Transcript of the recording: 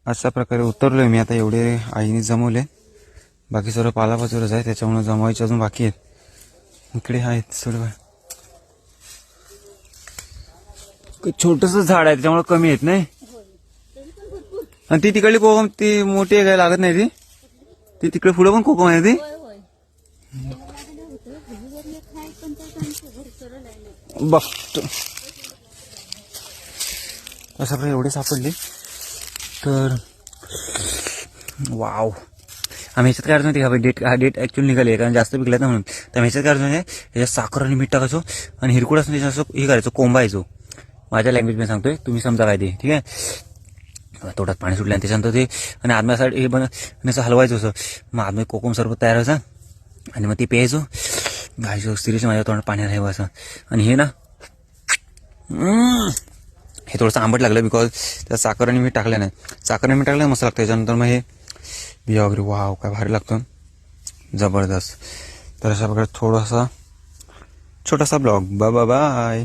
अशा प्रकारे उतरलोय मी आता. एवढे आईने जमवले, बाकी सर्व पालापाचोरच आहे त्याच्यामुळे जमवायचे अजून बाकी आहेत. इकडे आहेत सर्व. छोटस झाड आहे त्याच्यामुळे कमी येत नाही. आणि ती तिकडली कोकम ती मोठी आहे काय लागत नाही ती तिकडे पुढे पण कोकम आहे ती. बघतो अशा प्रकारे एवढे सापडले तर वाव. आम्ही ह्याच्यात काय अडचण होती का डेट ऍक्च्युअली निघाली कारण जास्त पिकल्यात ना म्हणून. तर ह्याच्यात काय अडचण आहे, ह्याच्यात साखर आणि मीठ टाकायचो आणि हिरकुड असं त्याच्या असं हे करायचो, कोंबायचो. माझ्या लँग्वेजमध्ये सांगतोय, तुम्ही समजा काय ते. ठीक आहे. तोटात पाणी सुटलं आणि त्याच्यानंतर ते आणि आदम्यासाठी हे असं हलवायचं असं. मग आदमे कोकम सरबत तयार व्हायचा आणि मग ते प्यायचो. घायचो सिरियसली माझ्या तोंडात पाणी राहावं असं. आणि हे ना हे थोडंसं आंबट लागलं बिकॉज त्या साखर आणि मीठ टाकलं नाही. साखर आणि मीठ टाकलं मस्त लागतं. त्याच्यानंतर मग हे बिया वगैरे वाव काय भारी लागतं, जबरदस्त. तर अशा प्रकारे थोडासा छोटासा ब्लॉग. बाय.